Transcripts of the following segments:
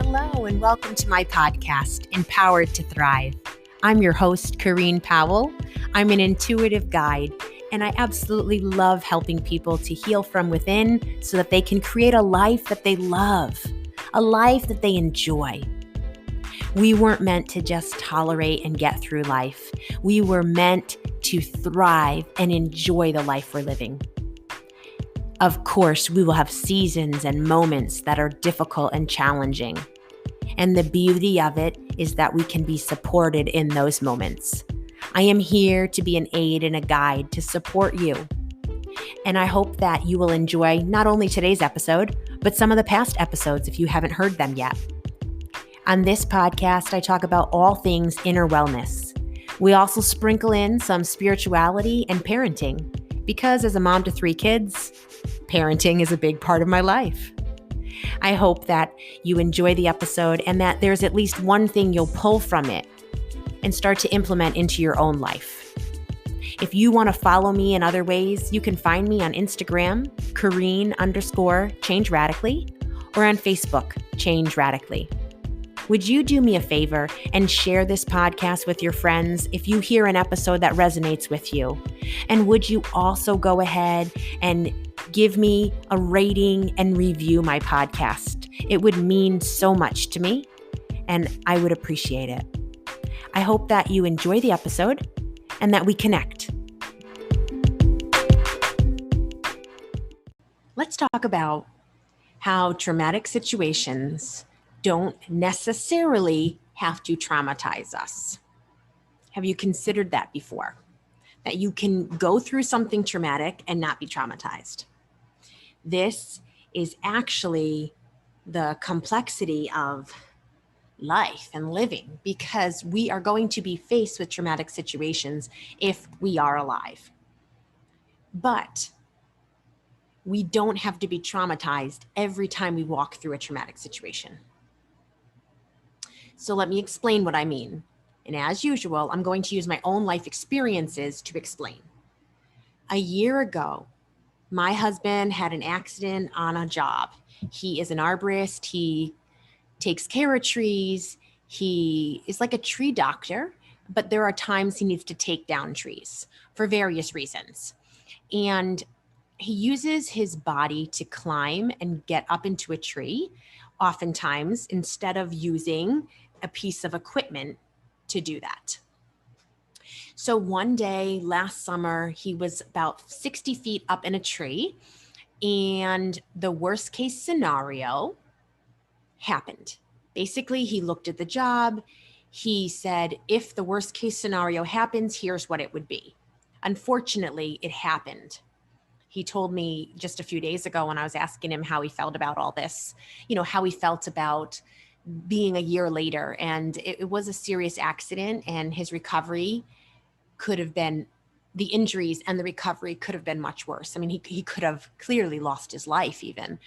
Hello, and welcome to my podcast, Empowered to Thrive. I'm your host, Corrine Powell. I'm an intuitive guide, and I absolutely love helping people to heal from within so that they can create a life that they love, a life that they enjoy. We weren't meant to just tolerate and get through life. We were meant to thrive and enjoy the life we're living. Of course, we will have seasons and moments that are difficult and challenging. And the beauty of it is that we can be supported in those moments. I am here to be an aid and a guide to support you. And I hope that you will enjoy not only today's episode, but some of the past episodes if you haven't heard them yet. On this podcast, I talk about all things inner wellness. We also sprinkle in some spirituality and parenting, because as a mom to 3 kids, parenting is a big part of my life. I hope that you enjoy the episode and that there's at least one thing you'll pull from it and start to implement into your own life. If you want to follow me in other ways, you can find me on Instagram, Corrine_Change Radically, or on Facebook, Change Radically. Would you do me a favor and share this podcast with your friends if you hear an episode that resonates with you? And would you also go ahead and give me a rating and review my podcast? It would mean so much to me, and I would appreciate it. I hope that you enjoy the episode and that we connect. Let's talk about how traumatic situations don't necessarily have to traumatize us. Have you considered that before? That you can go through something traumatic and not be traumatized. This is actually the complexity of life and living, because we are going to be faced with traumatic situations if we are alive. But we don't have to be traumatized every time we walk through a traumatic situation. So let me explain what I mean. And as usual, I'm going to use my own life experiences to explain. A year ago, my husband had an accident on a job. He is an arborist. He takes care of trees. He is like a tree doctor, but there are times he needs to take down trees for various reasons. And he uses his body to climb and get up into a tree, oftentimes, instead of using a piece of equipment to do that. So one day last summer, he was about 60 feet up in a tree, and the worst case scenario happened. Basically, he looked at the job. He said, if the worst case scenario happens, here's what it would be. Unfortunately, it happened. He told me just a few days ago when I was asking him how he felt about all this, how he felt about being a year later. And it was a serious accident, and his recovery could have been, the injuries and the recovery could have been much worse. I mean, he could have clearly lost his life even.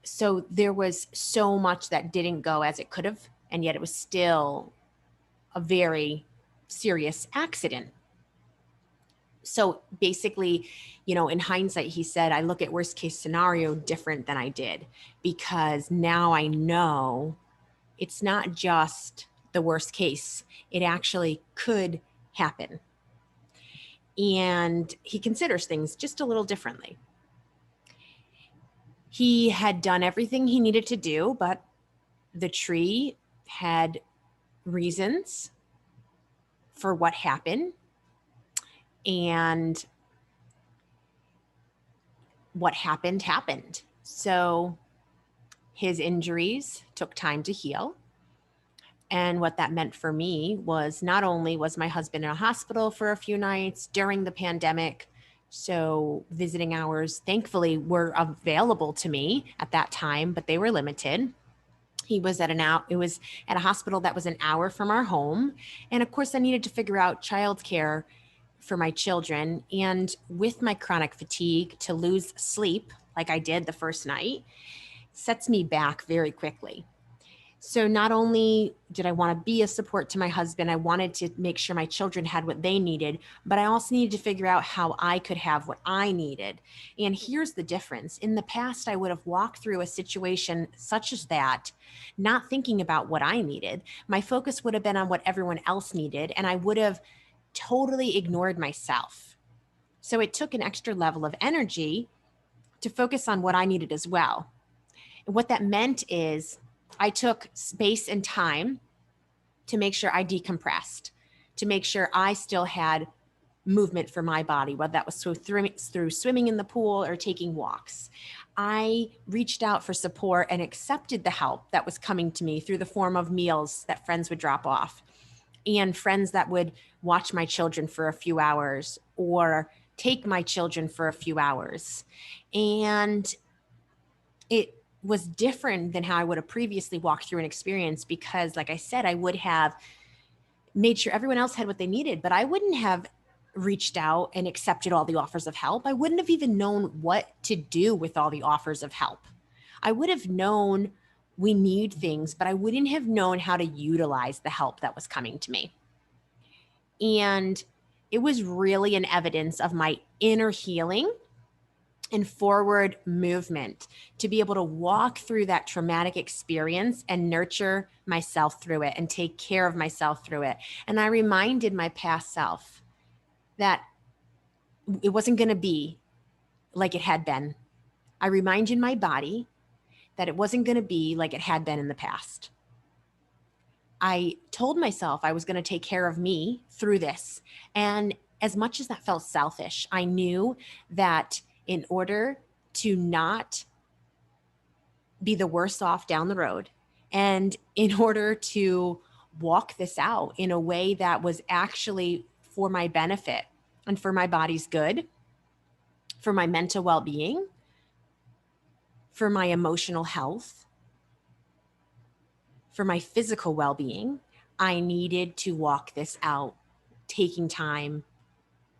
So there was so much that didn't go as it could have, and yet it was still a very serious accident. So basically, in hindsight, he said, I look at worst case scenario different than I did, because now I know it's not just the worst case. It actually could happen. And he considers things just a little differently. He had done everything he needed to do, but the tree had reasons for what happened. And what happened. So his injuries took time to heal. And what that meant for me was not only was my husband in a hospital for a few nights during the pandemic, so visiting hours thankfully were available to me at that time, but they were limited. It was at a hospital that was an hour from our home. And of course I needed to figure out childcare for my children. And with my chronic fatigue, to lose sleep like I did the first night sets me back very quickly. So not only did I want to be a support to my husband, I wanted to make sure my children had what they needed, but I also needed to figure out how I could have what I needed. And here's the difference. In the past, I would have walked through a situation such as that, not thinking about what I needed. My focus would have been on what everyone else needed, and I would have totally ignored myself. So it took an extra level of energy to focus on what I needed as well. And what that meant is I took space and time to make sure I decompressed, to make sure I still had movement for my body, whether that was through swimming in the pool or taking walks. I reached out for support and accepted the help that was coming to me through the form of meals that friends would drop off and friends that would watch my children for a few hours or take my children for a few hours. And it was different than how I would have previously walked through an experience because, like I said, I would have made sure everyone else had what they needed, but I wouldn't have reached out and accepted all the offers of help. I wouldn't have even known what to do with all the offers of help. I would have known we need things, but I wouldn't have known how to utilize the help that was coming to me. And it was really an evidence of my inner healing and forward movement to be able to walk through that traumatic experience and nurture myself through it and take care of myself through it. And I reminded my past self that it wasn't going to be like it had been. I reminded my body that it wasn't going to be like it had been in the past. I told myself I was going to take care of me through this. And as much as that felt selfish, I knew that in order to not be the worst off down the road, and in order to walk this out in a way that was actually for my benefit and for my body's good, for my mental well-being, for my emotional health, for my physical well-being, I needed to walk this out, taking time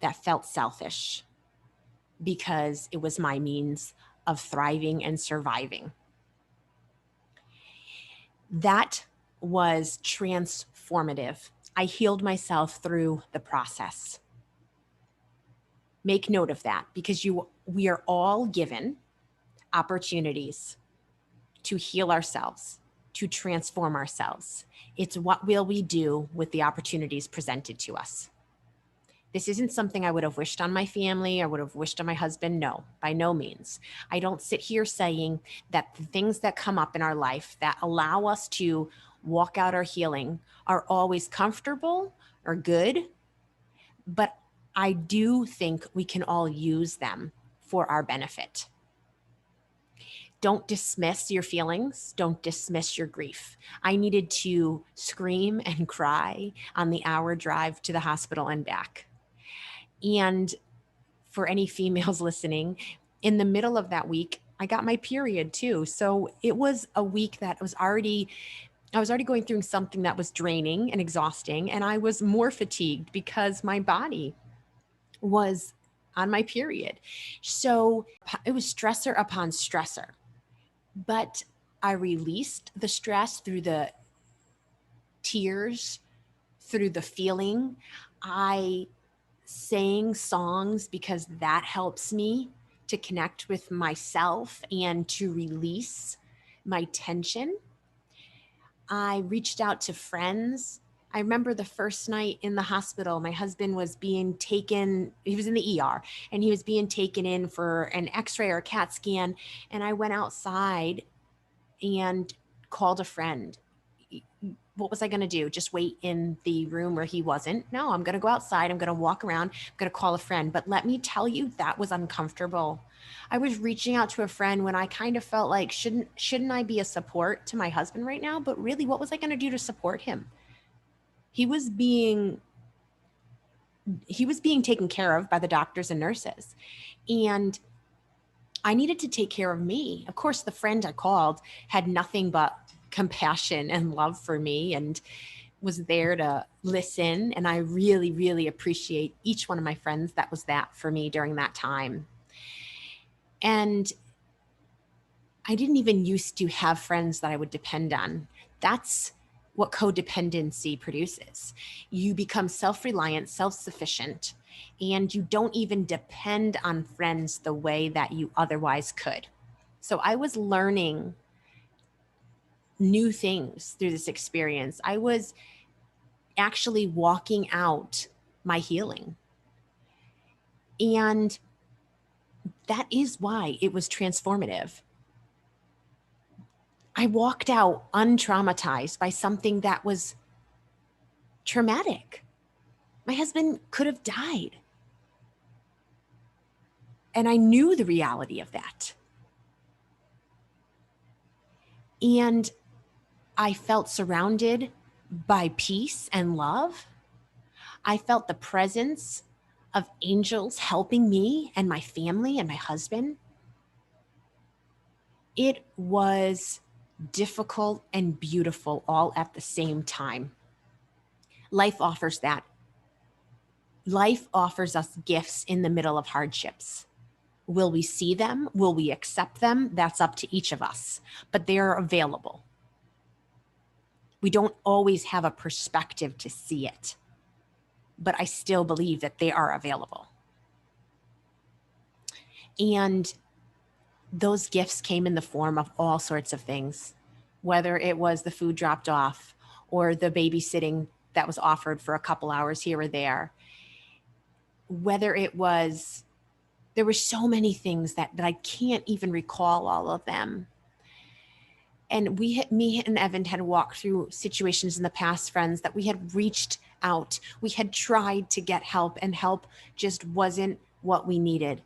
that felt selfish because it was my means of thriving and surviving. That was transformative. I healed myself through the process. Make note of that because we are all given opportunities to heal ourselves, to transform ourselves. It's what will we do with the opportunities presented to us. This isn't something I would have wished on my family or would have wished on my husband. No, by no means. I don't sit here saying that the things that come up in our life that allow us to walk out our healing are always comfortable or good, but I do think we can all use them for our benefit. Don't dismiss your feelings. Don't dismiss your grief. I needed to scream and cry on the hour drive to the hospital and back. And for any females listening, in the middle of that week, I got my period too. So it was a week that I was already going through something that was draining and exhausting. And I was more fatigued because my body was on my period. So it was stressor upon stressor. But I released the stress through the tears, through the feeling. I sang songs because that helps me to connect with myself and to release my tension. I reached out to friends. I remember the first night in the hospital, my husband was being taken, he was in the ER, and he was being taken in for an x-ray or a CAT scan. And I went outside and called a friend. What was I going to do? Just wait in the room where he wasn't? No, I'm going to go outside. I'm going to walk around. I'm going to call a friend. But let me tell you, that was uncomfortable. I was reaching out to a friend when I kind of felt like, shouldn't I be a support to my husband right now? But really, what was I going to do to support him? He was being taken care of by the doctors and nurses. And I needed to take care of me. Of course, the friend I called had nothing but compassion and love for me and was there to listen. And I really, really appreciate each one of my friends that was that for me during that time. And I didn't even used to have friends that I would depend on. That's what codependency produces. You become self-reliant, self-sufficient, and you don't even depend on friends the way that you otherwise could. So I was learning new things through this experience. I was actually walking out my healing. And that is why it was transformative. I walked out untraumatized by something that was traumatic. My husband could have died. And I knew the reality of that. And I felt surrounded by peace and love. I felt the presence of angels helping me and my family and my husband. It was difficult and beautiful all at the same time. Life offers that. Life offers us gifts in the middle of hardships. Will we see them? Will we accept them? That's up to each of us, but they are available. We don't always have a perspective to see it, but I still believe that they are available. And those gifts came in the form of all sorts of things, whether it was the food dropped off or the babysitting that was offered for a couple hours here or there, whether it was, there were so many things that I can't even recall all of them. And me and Evan had walked through situations in the past, friends, that we had reached out. We had tried to get help, and help just wasn't what we needed.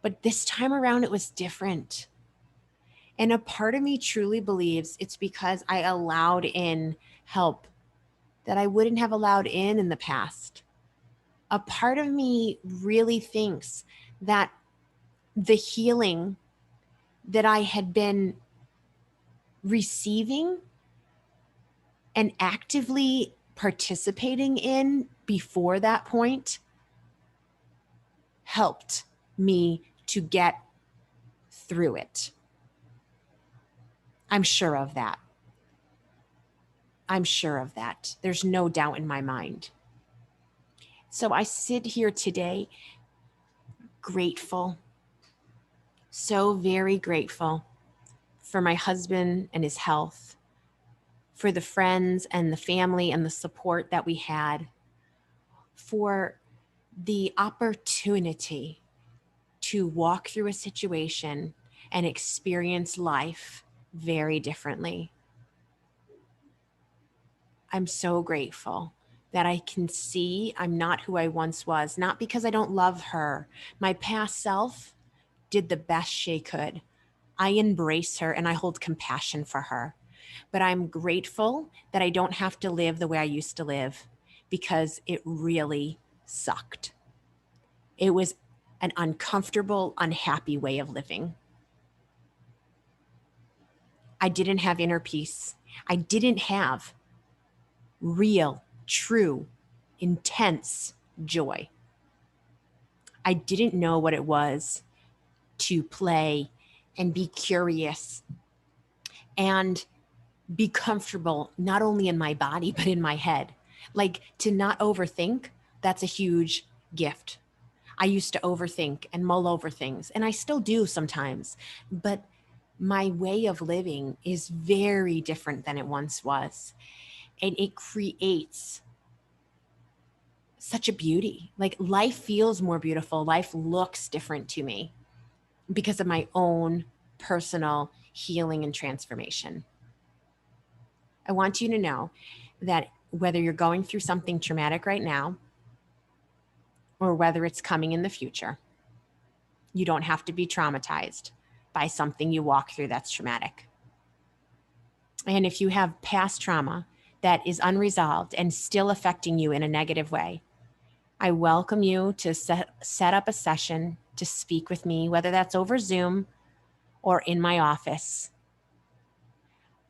But this time around, it was different. And a part of me truly believes it's because I allowed in help that I wouldn't have allowed in the past. A part of me really thinks that the healing that I had been receiving and actively participating in before that point helped me to get through it. I'm sure of that. I'm sure of that. There's no doubt in my mind. So I sit here today grateful, so very grateful for my husband and his health, for the friends and the family and the support that we had, for the opportunity to walk through a situation and experience life very differently. I'm so grateful that I can see I'm not who I once was, not because I don't love her. My past self did the best she could. I embrace her and I hold compassion for her. But I'm grateful that I don't have to live the way I used to live, because it really sucked. It was an uncomfortable, unhappy way of living. I didn't have inner peace. I didn't have real, true, intense joy. I didn't know what it was to play and be curious and be comfortable, not only in my body, but in my head. Like, to not overthink, that's a huge gift. I used to overthink and mull over things, and I still do sometimes, but my way of living is very different than it once was. And it creates such a beauty. Like, life feels more beautiful. Life looks different to me because of my own personal healing and transformation. I want you to know that whether you're going through something traumatic right now or whether it's coming in the future, you don't have to be traumatized by something you walk through that's traumatic. And if you have past trauma that is unresolved and still affecting you in a negative way, I welcome you to set up a session to speak with me, whether that's over Zoom or in my office.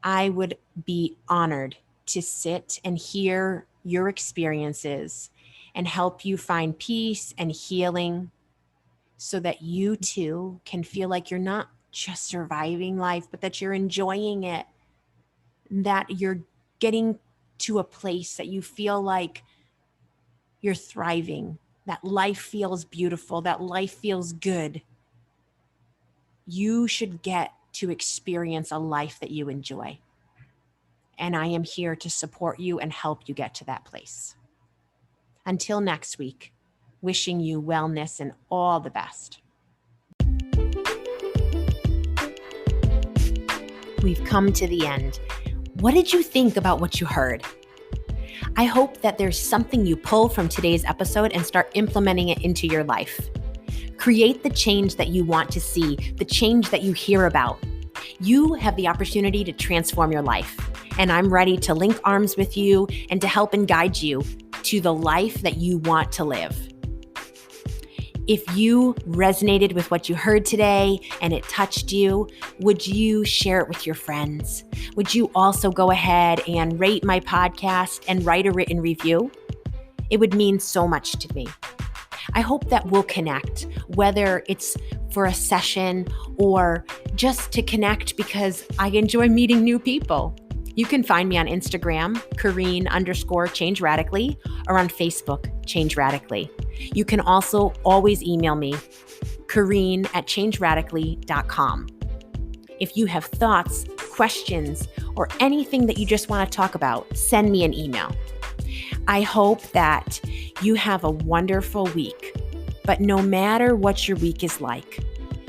I would be honored to sit and hear your experiences and help you find peace and healing so that you too can feel like you're not just surviving life, but that you're enjoying it, that you're getting to a place that you feel like you're thriving, that life feels beautiful, that life feels good. You should get to experience a life that you enjoy. And I am here to support you and help you get to that place. Until next week, wishing you wellness and all the best. We've come to the end. What did you think about what you heard? I hope that there's something you pull from today's episode and start implementing it into your life. Create the change that you want to see, the change that you hear about. You have the opportunity to transform your life, and I'm ready to link arms with you and to help and guide you to the life that you want to live. If you resonated with what you heard today and it touched you, would you share it with your friends? Would you also go ahead and rate my podcast and write a written review? It would mean so much to me. I hope that we'll connect, whether it's for a session or just to connect because I enjoy meeting new people. You can find me on Instagram, Kareen_Change Radically, or on Facebook, Change Radically. You can also always email me, Kareen@changeradically.com. If you have thoughts, questions, or anything that you just want to talk about, send me an email. I hope that you have a wonderful week. But no matter what your week is like,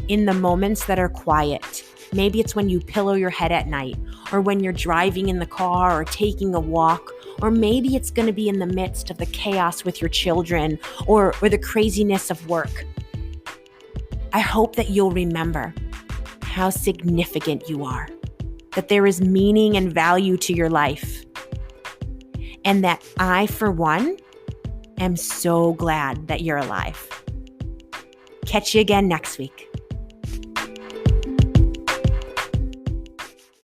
in the moments that are quiet, maybe it's when you pillow your head at night, or when you're driving in the car or taking a walk, or maybe it's going to be in the midst of the chaos with your children or the craziness of work. I hope that you'll remember how significant you are, that there is meaning and value to your life, and that I, for one, am so glad that you're alive. Catch you again next week.